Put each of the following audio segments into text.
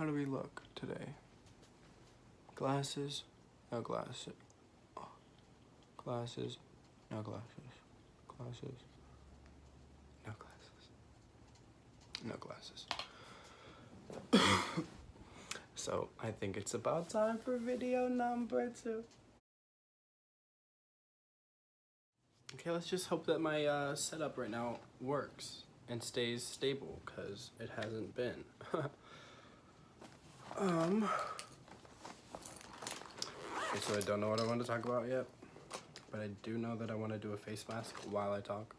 do we look today? Glasses? No glasses. Oh. Glasses? No glasses. Glasses? No glasses. No glasses. So, I think it's about time for video number 2. Okay, let's just hope that my setup right now works and stays stable, because it hasn't been. Okay, so I don't know what I want to talk about yet, but I do know that I want to do a face mask while I talk.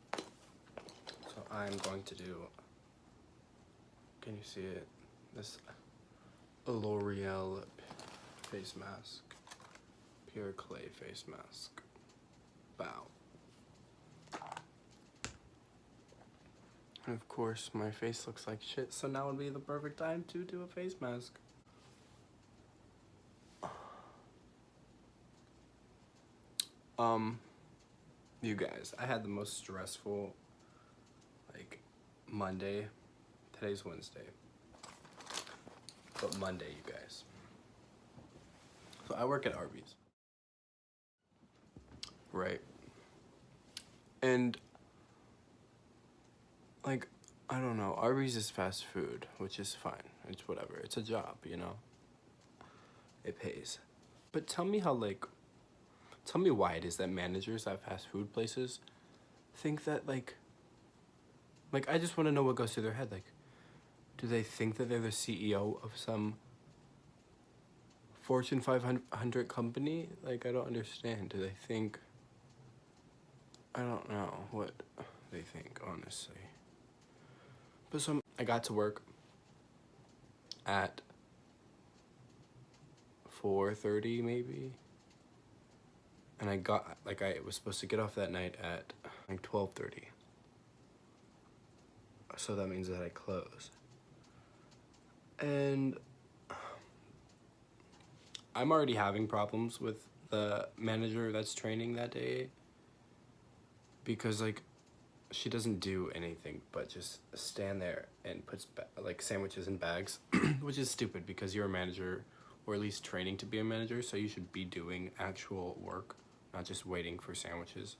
So I'm going to do, can you see it? This L'Oreal face mask, pure clay face mask. Bow. And of course, my face looks like shit, so now would be the perfect time to do a face mask. You guys, I had the most stressful, like, Monday. Today's Wednesday. But Monday, you guys. So I work at Arby's. Right. And, like, I don't know, Arby's is fast food, which is fine. It's whatever. It's a job, you know? It pays. But tell me why it is that managers at fast food places think that, like, I just want to know what goes through their head. Like, do they think that they're the CEO of some Fortune 500 company? Like, I don't understand. Do they think, I don't know what they think, honestly. But so I got to work at 4:30 maybe. And I was supposed to get off that night at like 12:30. So that means that I close. And I'm already having problems with the manager that's training that day, because like she doesn't do anything but just stand there and puts like sandwiches in bags, which is stupid because you're a manager, or at least training to be a manager, so you should be doing actual work, not just waiting for sandwiches.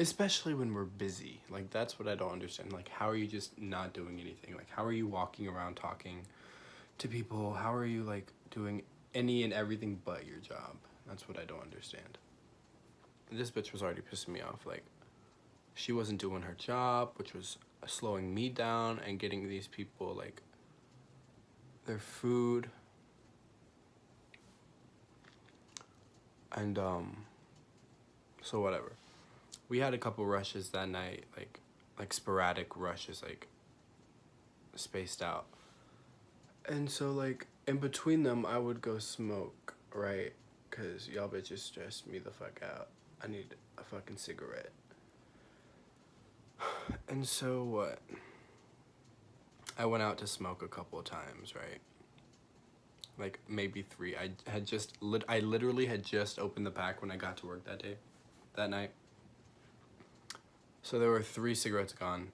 Especially when we're busy. Like, that's what I don't understand. Like, how are you just not doing anything? Like, how are you walking around talking to people? How are you, like, doing any and everything but your job? That's what I don't understand. This bitch was already pissing me off. Like, she wasn't doing her job, which was slowing me down and getting these people, like, their food. And, so whatever. We had a couple rushes that night, like sporadic rushes, like spaced out. And so like in between them, I would go smoke, right? Cause y'all bitches stressed me the fuck out. I need a fucking cigarette. And so what? I went out to smoke a couple of times, right? Like maybe 3. I literally had just opened the pack when I got to work that night. So there were 3 cigarettes gone.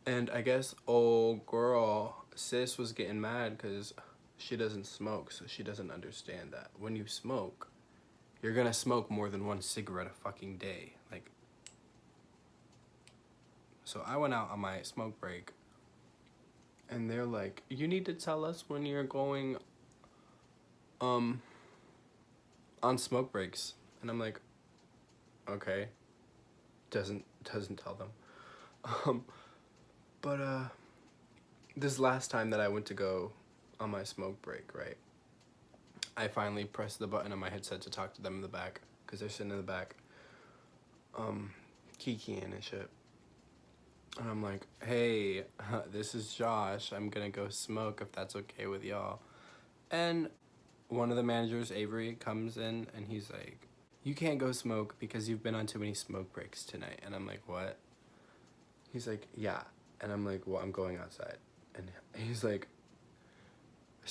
And I guess old girl, sis, was getting mad because she doesn't smoke, so she doesn't understand that when you smoke, you're gonna smoke more than 1 cigarette a fucking day. Like, so I went out on my smoke break, and they're like, you need to tell us when you're going on smoke breaks. And I'm like, okay. Doesn't tell them. But this last time that I went to go on my smoke break, right, I finally pressed the button on my headset to talk to them in the back, because they're sitting in the back kikiing and shit. And I'm like, hey, this is Josh, I'm gonna go smoke if that's okay with y'all. And one of the managers, Avery, comes in and he's like, you can't go smoke because you've been on too many smoke breaks tonight. And I'm like, what? He's like, yeah. And I'm like, well, I'm going outside. And he's like,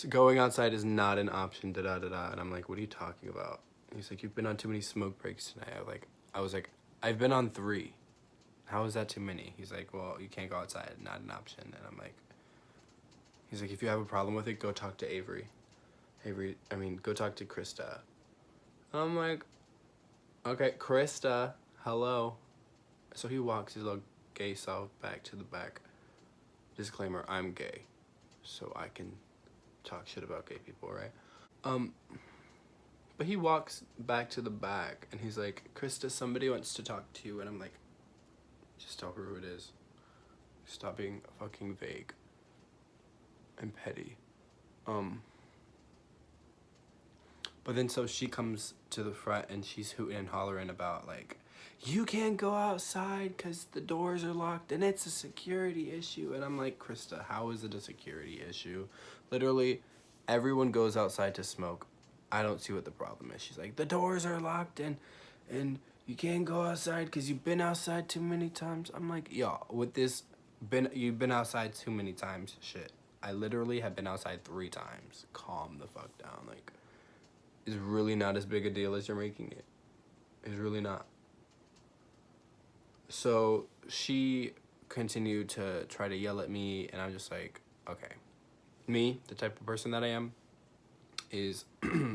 going outside is not an option, da-da-da-da. And I'm like, what are you talking about? And he's like, you've been on too many smoke breaks tonight. I was like, I've been on 3. How is that too many? He's like, well, you can't go outside, not an option. And I'm like, He's like, if you have a problem with it, go talk to Avery. Go talk to Krista. I'm like, okay, Krista, hello. So he walks his little gay self back to the back. Disclaimer, I'm gay, so I can talk shit about gay people, right? But he walks back to the back, and he's like, Krista, somebody wants to talk to you. And I'm like, just tell her who it is. Stop being fucking vague and petty. But then so she comes to the front, and she's hooting and hollering about, like, you can't go outside because the doors are locked and it's a security issue. And I'm like, Krista, how is it a security issue? Literally, everyone goes outside to smoke. I don't see what the problem is. She's like, the doors are locked and you can't go outside because you've been outside too many times. I'm like, y'all, with this, you've been outside too many times. Shit, I literally have been outside 3 times. Calm the fuck down. Like, it's really not as big a deal as you're making it. It's really not. So she continued to try to yell at me, and I'm just like, okay. Me, the type of person that I am, is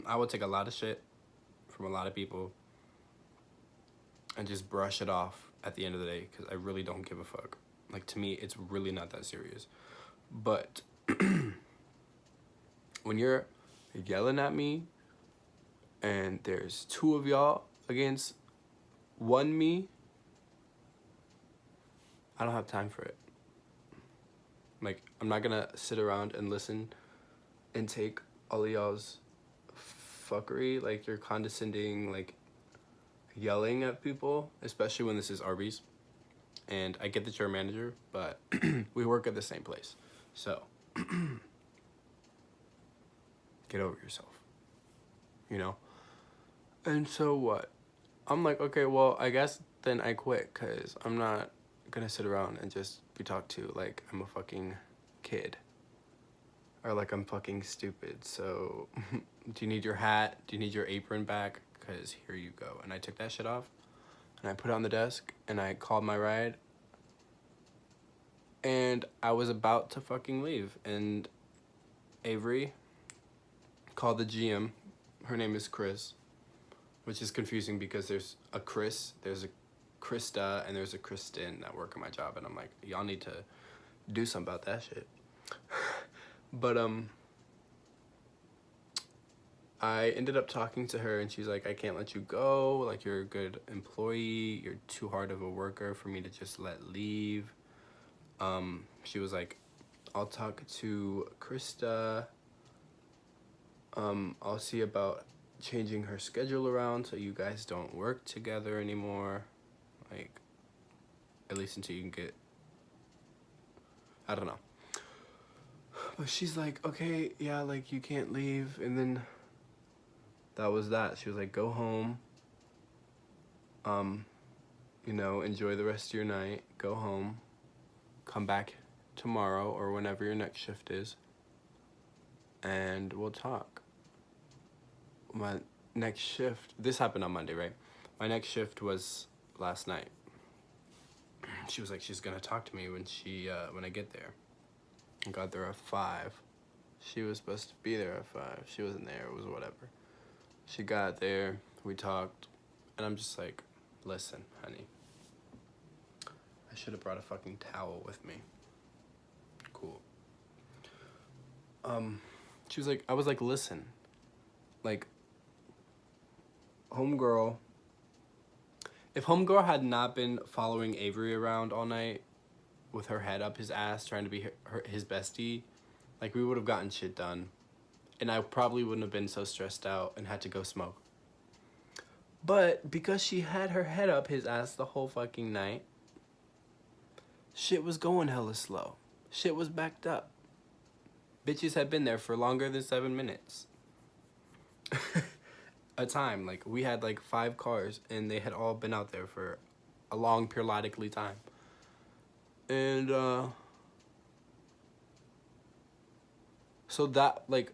I will take a lot of shit from a lot of people and just brush it off at the end of the day because I really don't give a fuck. Like, to me, it's really not that serious. But when you're yelling at me and there's 2 of y'all against 1 me, I don't have time for it. Like, I'm not gonna sit around and listen and take all of y'all's fuckery. Like, you're condescending, like, yelling at people, especially when this is Arby's. And I get that you're a manager, but we work at the same place. So, get over yourself, you know? And so what? I'm like, okay, well, I guess then I quit because I'm not gonna sit around and just be talked to like I'm a fucking kid or like I'm fucking stupid. So do you need your hat? Do you need your apron back? Because here you go. And I took that shit off and I put it on the desk and I called my ride and I was about to fucking leave, and Avery called the GM. Her name is Chris, which is confusing because there's a Chris, there's a Krista, and there's a Kristen that work at my job, and I'm like, y'all need to do something about that shit. But I ended up talking to her, and she's like, I can't let you go. Like, you're a good employee. You're too hard of a worker for me to just let leave. She was like, I'll talk to Krista. I'll see about changing her schedule around so you guys don't work together anymore. Like, at least until you can get, I don't know. But she's like, okay, yeah, like, you can't leave. And then that was that. She was like, go home. You know, enjoy the rest of your night. Go home. Come back tomorrow or whenever your next shift is. And we'll talk. My next shift, this happened on Monday, right? My next shift was last night. She was like, she's gonna talk to me when I get there. I got there at 5. She was supposed to be there at 5. She wasn't there, it was whatever. She got there, we talked, and I'm just like, listen, honey, I should have brought a fucking towel with me. Cool. She was like, I was like, listen, like, homegirl, if homegirl had not been following Avery around all night with her head up his ass trying to be his bestie, like, we would have gotten shit done. And I probably wouldn't have been so stressed out and had to go smoke. But because she had her head up his ass the whole fucking night, shit was going hella slow. Shit was backed up. Bitches had been there for longer than 7 minutes. A time. Like, we had like 5 cars and they had all been out there for a long periodically time. And so that, like,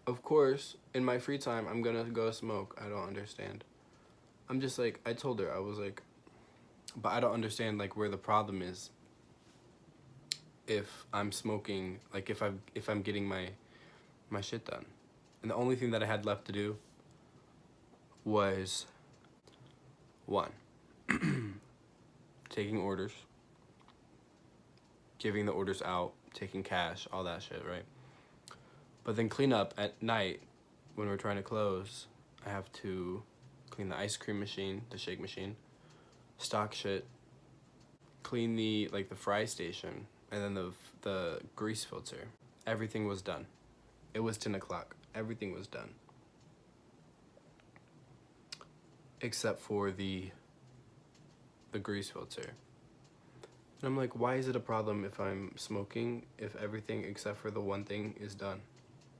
of course, in my free time, I'm gonna go smoke. I don't understand. I'm just like, I told her, I was like, but I don't understand, like, where the problem is. if I'm smoking, like if I'm getting my shit done. And the only thing that I had left to do was one, taking orders, giving the orders out, taking cash, all that shit, right? But then clean up at night when we're trying to close. I have to clean the ice cream machine, the shake machine, stock shit, clean the fry station, and then the grease filter. Everything was done. It was 10 o'clock. Everything was done. Except for the grease filter. And I'm like, why is it a problem if I'm smoking if everything except for the one thing is done?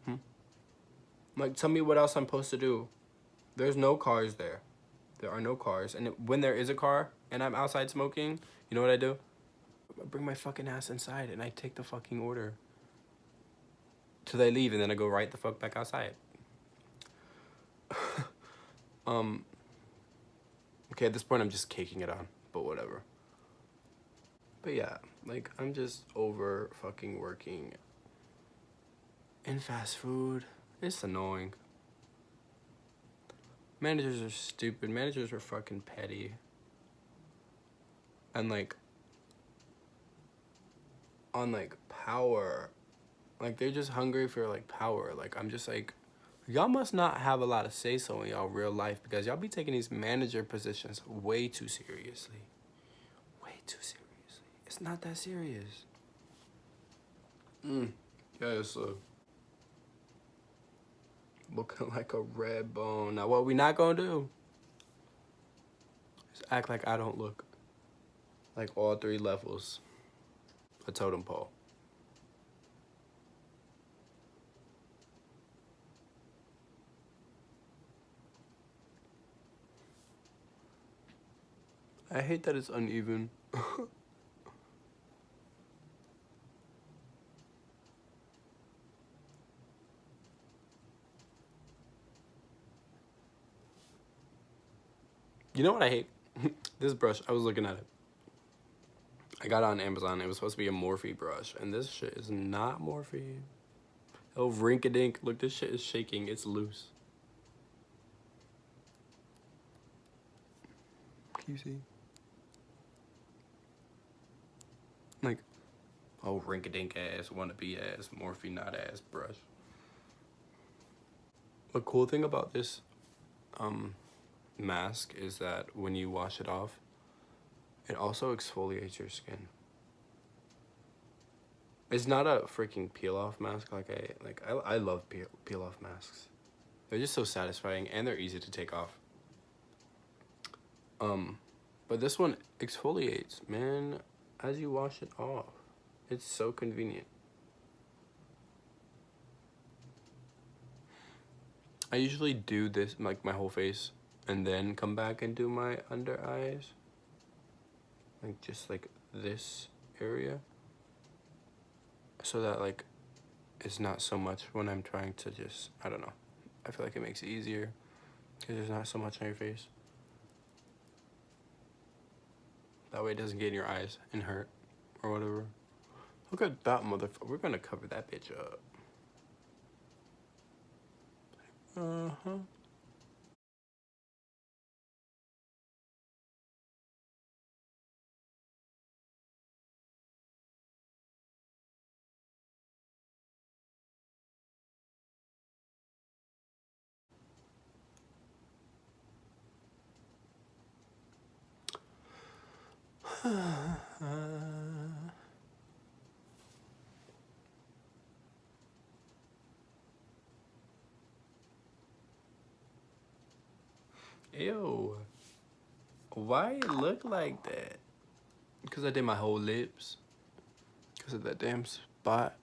I'm like, tell me what else I'm supposed to do. There's no cars there. There are no cars. And when there is a car and I'm outside smoking, you know what I do? I bring my fucking ass inside and I take the fucking order. Till they leave and then I go right the fuck back outside. Okay, at this point I'm just caking it on, but whatever. But yeah, like, I'm just over fucking working in fast food. It's annoying. Managers are stupid. Managers are fucking petty. And like, on like power, like they're just hungry for like power. Like, I'm just like, y'all must not have a lot of say-so in y'all real life because y'all be taking these manager positions way too seriously. Way too seriously. It's not that serious. Yeah, it's looking like a red bone. Now, what we not gonna do is act like I don't look like all 3 levels a totem pole. I hate that it's uneven. You know what I hate? This brush, I was looking at it. I got it on Amazon. It was supposed to be a Morphe brush, and this shit is not Morphe. Oh, rink-a-dink. Look, this shit is shaking. It's loose. Can you see? Like, oh, rink-a-dink ass, wannabe ass, Morphe not ass brush. The cool thing about this mask is that when you wash it off, it also exfoliates your skin. It's not a freaking peel-off mask. I love peel-off masks. They're just so satisfying and they're easy to take off. But this one exfoliates, man, as you wash it off. It's so convenient. I usually do this, like my whole face, and then come back and do my under eyes. Like just like this area. So that like it's not so much when I'm trying to just, I don't know. I feel like it makes it easier because there's not so much on your face. That way it doesn't get in your eyes and hurt or whatever. Look at that motherfucker. We're gonna cover that bitch up. Uh-huh. Ew. Why it look like that? Because I did my whole lips. Because of that damn spot.